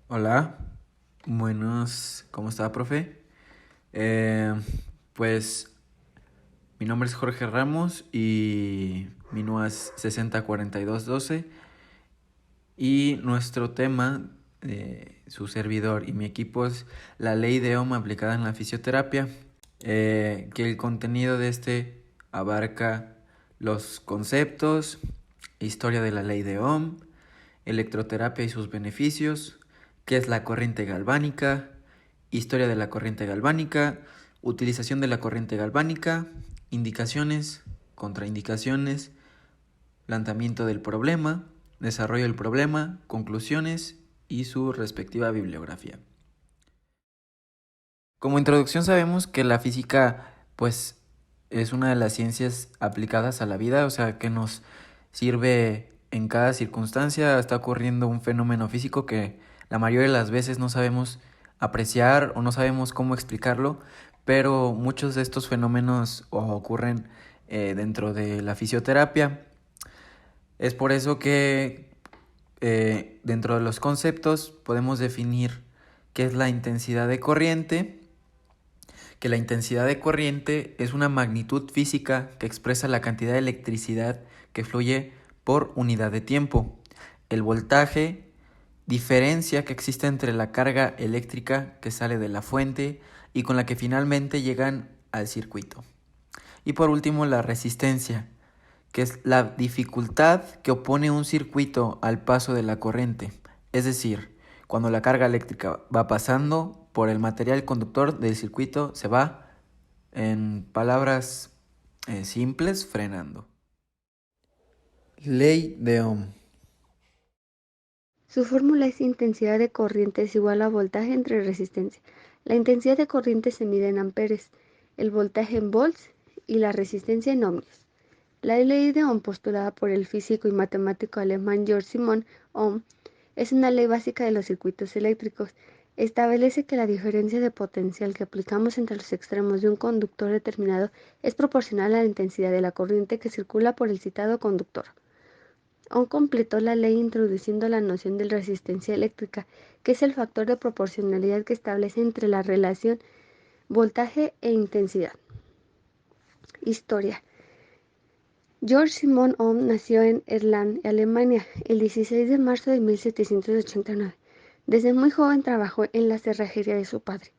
Hola, buenos, ¿cómo está, profe? Eh, pues mi nombre es Jorge Ramos y mi NUA es 604212 y nuestro tema, su servidor y mi equipo es la ley de Ohm aplicada en la fisioterapia, que el contenido de este abarca los conceptos, historia de la ley de Ohm, electroterapia y sus beneficios, qué es la corriente galvánica, historia de la corriente galvánica, utilización de la corriente galvánica, indicaciones, contraindicaciones, planteamiento del problema, desarrollo del problema, conclusiones y su respectiva bibliografía. Como introducción sabemos que la física pues es una de las ciencias aplicadas a la vida, o sea que nos sirve en cada circunstancia. Está ocurriendo un fenómeno físico que la mayoría de las veces no sabemos apreciar o no sabemos cómo explicarlo, pero muchos de estos fenómenos ocurren dentro de la fisioterapia. Es por eso que dentro de los conceptos podemos definir qué es la intensidad de corriente, que la intensidad de corriente es una magnitud física que expresa la cantidad de electricidad que fluye por unidad de tiempo. El voltaje, diferencia que existe entre la carga eléctrica que sale de la fuente y con la que finalmente llegan al circuito. Y por último, la resistencia, que es la dificultad que opone un circuito al paso de la corriente. Es decir, cuando la carga eléctrica va pasando por el material conductor del circuito, se va, en palabras simples, frenando. Ley de Ohm. Su fórmula es intensidad de corriente es igual a voltaje entre resistencia. La intensidad de corriente se mide en amperes, el voltaje en volts y la resistencia en ohmios. La ley de Ohm postulada por el físico y matemático alemán Georg Simon Ohm es una ley básica de los circuitos eléctricos. Establece que la diferencia de potencial que aplicamos entre los extremos de un conductor determinado es proporcional a la intensidad de la corriente que circula por el citado conductor. Ohm completó la ley introduciendo la noción de resistencia eléctrica, que es el factor de proporcionalidad que establece entre la relación voltaje e intensidad. Historia. Georg Simon Ohm nació en Erlangen, Alemania, el 16 de marzo de 1789. Desde muy joven trabajó en la cerrajería de su padre.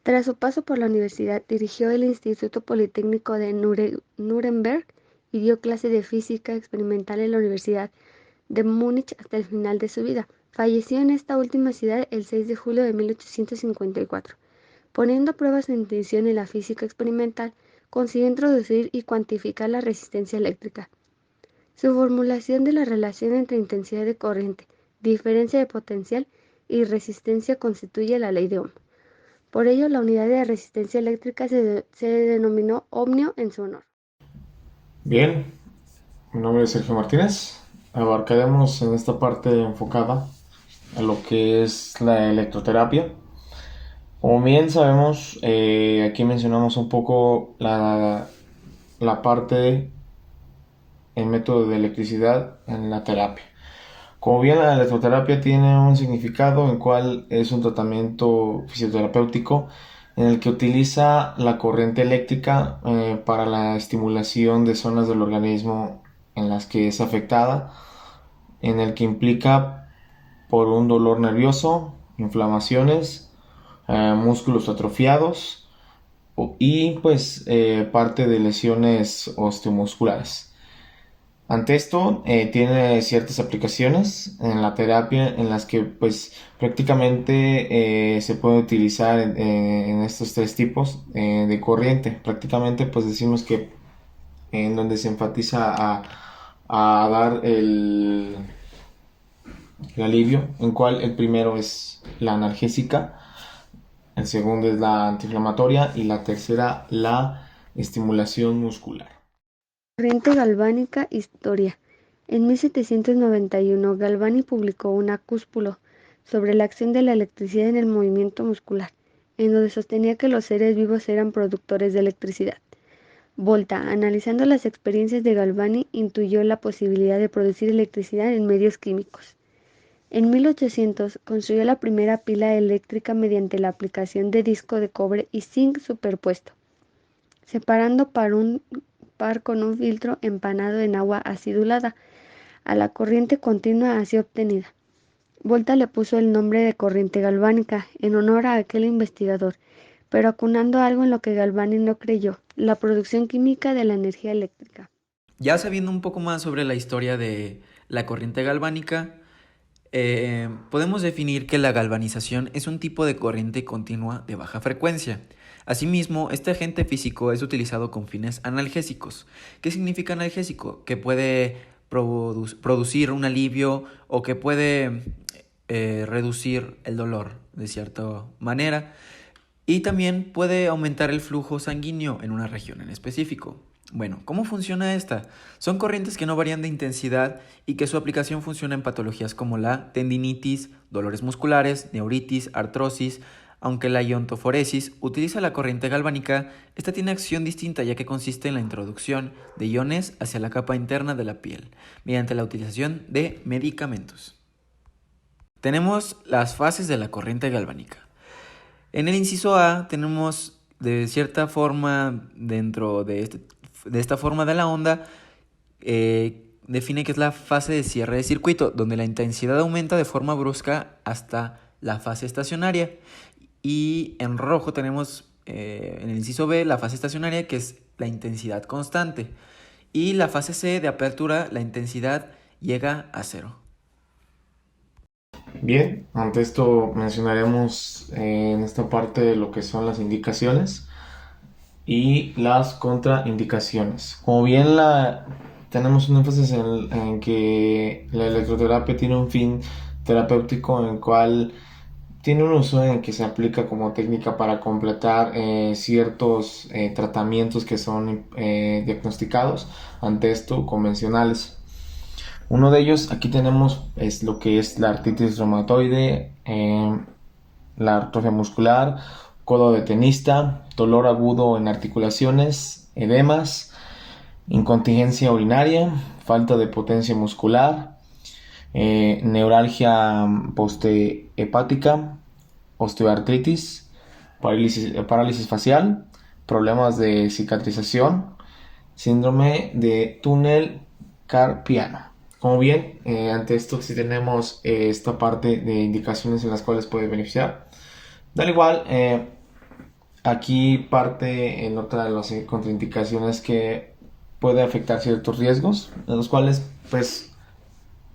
Tras su paso por la universidad, dirigió el Instituto Politécnico de Nuremberg y dio clase de física experimental en la Universidad de Múnich hasta el final de su vida. Falleció en esta última ciudad el 6 de julio de 1854. Poniendo a prueba su intuición en la física experimental, consiguió introducir y cuantificar la resistencia eléctrica. Su formulación de la relación entre intensidad de corriente, diferencia de potencial y resistencia constituye la ley de Ohm. Por ello, la unidad de resistencia eléctrica se denominó ohmio en su honor. Bien, mi nombre es Sergio Martínez. Abarcaremos en esta parte enfocada a lo que es la electroterapia. Como bien sabemos, aquí mencionamos un poco la parte en método de electricidad en la terapia. Como bien la electroterapia tiene un significado en cual es un tratamiento fisioterapéutico en el que utiliza la corriente eléctrica para la estimulación de zonas del organismo en las que es afectada, en el que implica por un dolor nervioso, inflamaciones, músculos atrofiados y pues parte de lesiones osteomusculares. Ante esto, tiene ciertas aplicaciones en la terapia en las que pues prácticamente se puede utilizar en estos tres tipos de corriente. Prácticamente pues decimos que en donde se enfatiza a dar el alivio, en cual el primero es la analgésica, el segundo es la antiinflamatoria y la tercera la estimulación muscular. Corriente galvánica, historia. En 1791, Galvani publicó un opúsculo sobre la acción de la electricidad en el movimiento muscular, en donde sostenía que los seres vivos eran productores de electricidad. Volta, analizando las experiencias de Galvani, intuyó la posibilidad de producir electricidad en medios químicos. En 1800 construyó la primera pila eléctrica mediante la aplicación de disco de cobre y zinc superpuesto, separando par con un filtro empanado en agua acidulada a la corriente continua así obtenida. Volta le puso el nombre de corriente galvánica en honor a aquel investigador, pero acunando algo en lo que Galvani no creyó: la producción química de la energía eléctrica. Ya sabiendo un poco más sobre la historia de la corriente galvánica, podemos definir que la galvanización es un tipo de corriente continua de baja frecuencia. Asimismo, este agente físico es utilizado con fines analgésicos. ¿Qué significa analgésico? Que puede producir un alivio o que puede reducir el dolor de cierta manera, y también puede aumentar el flujo sanguíneo en una región en específico. Bueno, ¿cómo funciona esta? Son corrientes que no varían de intensidad y que su aplicación funciona en patologías como la tendinitis, dolores musculares, neuritis, artrosis. Aunque la iontoforesis utiliza la corriente galvánica, esta tiene acción distinta, ya que consiste en la introducción de iones hacia la capa interna de la piel mediante la utilización de medicamentos. Tenemos las fases de la corriente galvánica. En el inciso A tenemos, de cierta forma, dentro de esta forma de la onda, define que es la fase de cierre de circuito, donde la intensidad aumenta de forma brusca hasta la fase estacionaria. Y en rojo tenemos, en el inciso B, la fase estacionaria, que es la intensidad constante. Y la fase C de apertura, la intensidad llega a 0. Bien, ante esto mencionaremos en esta parte lo que son las indicaciones y las contraindicaciones. Como bien tenemos un énfasis en que la electroterapia tiene un fin terapéutico, en el cual tiene un uso en el que se aplica como técnica para completar ciertos tratamientos que son diagnosticados, ante esto convencionales. Uno de ellos, aquí tenemos, es lo que es la artritis reumatoide, la atrofia muscular, codo de tenista, dolor agudo en articulaciones, edemas, incontinencia urinaria, falta de potencia muscular, neuralgia posthepática, osteoartritis, parálisis facial, problemas de cicatrización, síndrome de túnel carpiano. Como bien, ante esto sí tenemos esta parte de indicaciones en las cuales puede beneficiar. Da igual, aquí parte en otra de las contraindicaciones que puede afectar ciertos riesgos, de los cuales pues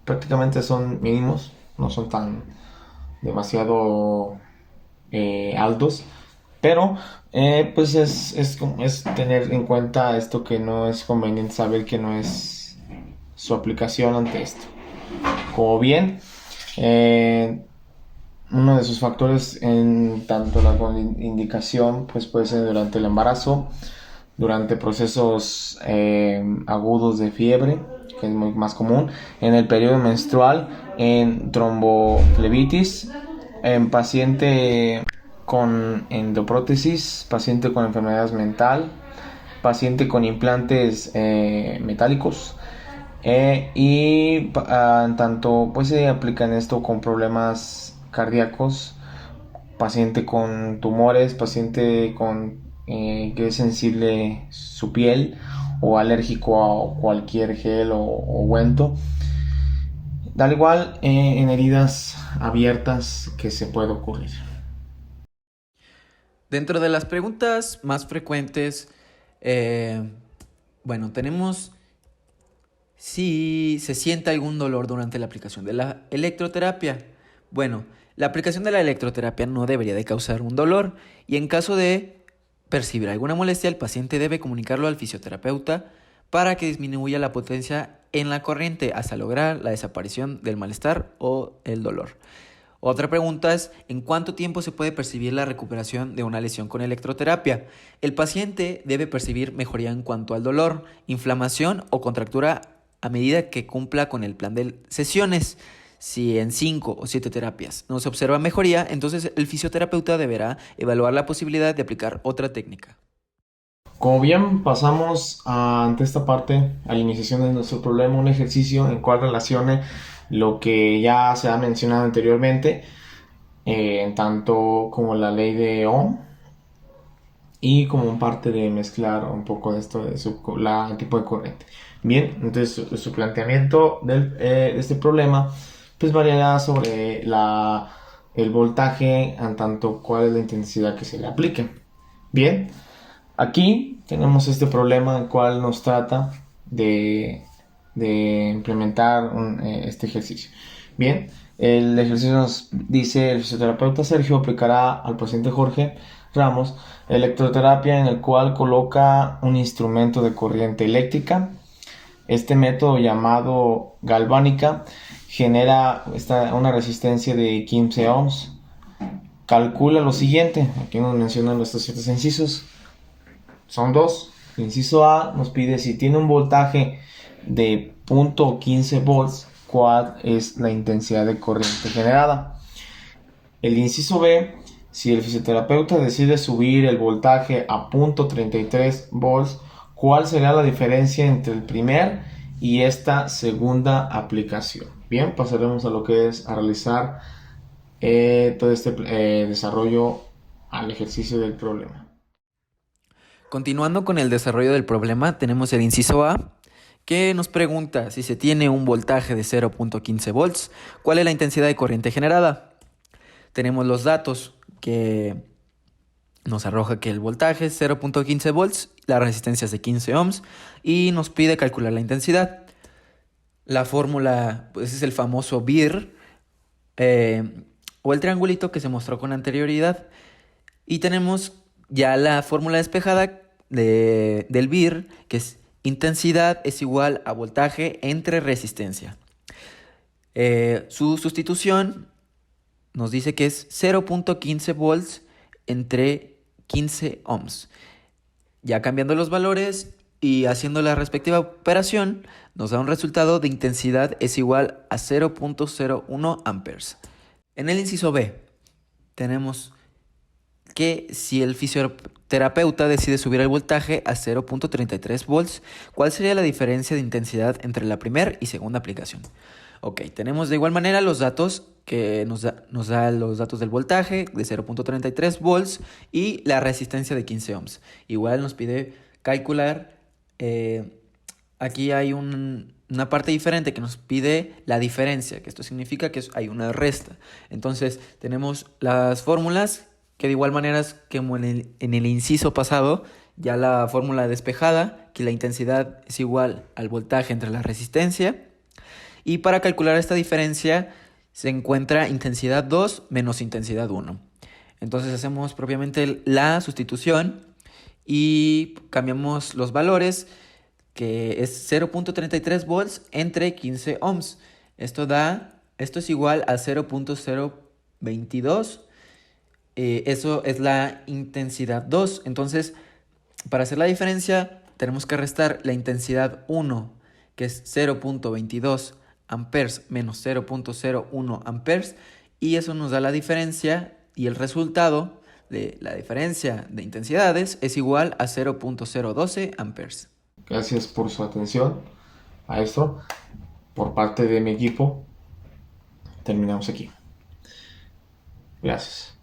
prácticamente son mínimos, no son tan demasiado altos, pero pues es tener en cuenta esto, que no es conveniente saber que no es su aplicación ante esto. Como bien, uno de sus factores en tanto la indicación pues puede ser durante el embarazo, durante procesos agudos de fiebre, que es muy más común, en el periodo menstrual, en tromboflebitis, en paciente con endoprótesis, paciente con enfermedades mental, paciente con implantes metálicos, y tanto pues se aplican esto con problemas cardíacos, paciente con tumores, paciente con que es sensible su piel o alérgico a cualquier gel o ungüento. Da igual en heridas abiertas que se puede ocurrir. Dentro de las preguntas más frecuentes, tenemos si se siente algún dolor durante la aplicación de la electroterapia. Bueno, la aplicación de la electroterapia no debería de causar un dolor, y en caso de percibir alguna molestia, el paciente debe comunicarlo al fisioterapeuta para que disminuya la potencia en la corriente hasta lograr la desaparición del malestar o el dolor. Otra pregunta es: ¿en cuánto tiempo se puede percibir la recuperación de una lesión con electroterapia? El paciente debe percibir mejoría en cuanto al dolor, inflamación o contractura a medida que cumpla con el plan de sesiones. Si en 5 o 7 terapias no se observa mejoría, entonces el fisioterapeuta deberá evaluar la posibilidad de aplicar otra técnica. Como bien, pasamos ante esta parte, a la iniciación de nuestro problema, un ejercicio en cual relacione lo que ya se ha mencionado anteriormente, en tanto como la ley de Ohm, y como parte de mezclar un poco de esto de tipo de corriente. Bien, entonces su planteamiento de este problema pues variará sobre el voltaje en tanto cuál es la intensidad que se le aplique. Bien, aquí tenemos este problema el cual nos trata de implementar este ejercicio. Bien, el ejercicio nos dice: el fisioterapeuta Sergio aplicará al paciente Jorge Ramos electroterapia, en el cual coloca un instrumento de corriente eléctrica. Este método, llamado galvánica, genera una resistencia de 15 ohms. Calcula lo siguiente. Aquí nos mencionan nuestros ciertos incisos. Son dos. El inciso A nos pide si tiene un voltaje de 0.15 volts, cuál es la intensidad de corriente generada. El inciso B, si el fisioterapeuta decide subir el voltaje a 0.33 volts, ¿cuál será la diferencia entre el primer y esta segunda aplicación? Bien, pasaremos a lo que es a realizar todo este desarrollo al ejercicio del problema. Continuando con el desarrollo del problema, tenemos el inciso A, que nos pregunta si se tiene un voltaje de 0.15 volts, ¿cuál es la intensidad de corriente generada? Tenemos los datos que nos arroja que el voltaje es 0.15 volts, la resistencia es de 15 ohms y nos pide calcular la intensidad. La fórmula pues, es el famoso BIR o el triangulito que se mostró con anterioridad. Y tenemos ya la fórmula despejada del BIR, que es intensidad es igual a voltaje entre resistencia. Su sustitución nos dice que es 0.15 volts entre 15 ohms. Ya cambiando los valores y haciendo la respectiva operación, nos da un resultado de intensidad es igual a 0.01 amperes. En el inciso B tenemos que si el fisioterapeuta decide subir el voltaje a 0.33 volts, ¿cuál sería la diferencia de intensidad entre la primera y segunda aplicación? Ok, tenemos de igual manera los datos que nos da los datos del voltaje de 0.33 volts y la resistencia de 15 ohms. Igual nos pide calcular, aquí hay una parte diferente que nos pide la diferencia, que esto significa que hay una resta. Entonces tenemos las fórmulas que de igual manera es como en el inciso pasado, ya la fórmula despejada, que la intensidad es igual al voltaje entre la resistencia. Y para calcular esta diferencia se encuentra intensidad 2 menos intensidad 1. Entonces hacemos propiamente la sustitución y cambiamos los valores, que es 0.33 volts entre 15 ohms. Esto es igual a 0.022. Eso es la intensidad 2. Entonces, para hacer la diferencia, tenemos que restar la intensidad 1, que es 0.22 amperes menos 0.01 amperes, y eso nos da la diferencia, y el resultado de la diferencia de intensidades es igual a 0.012 amperes. Gracias por su atención a esto. Por parte de mi equipo, terminamos aquí. Gracias.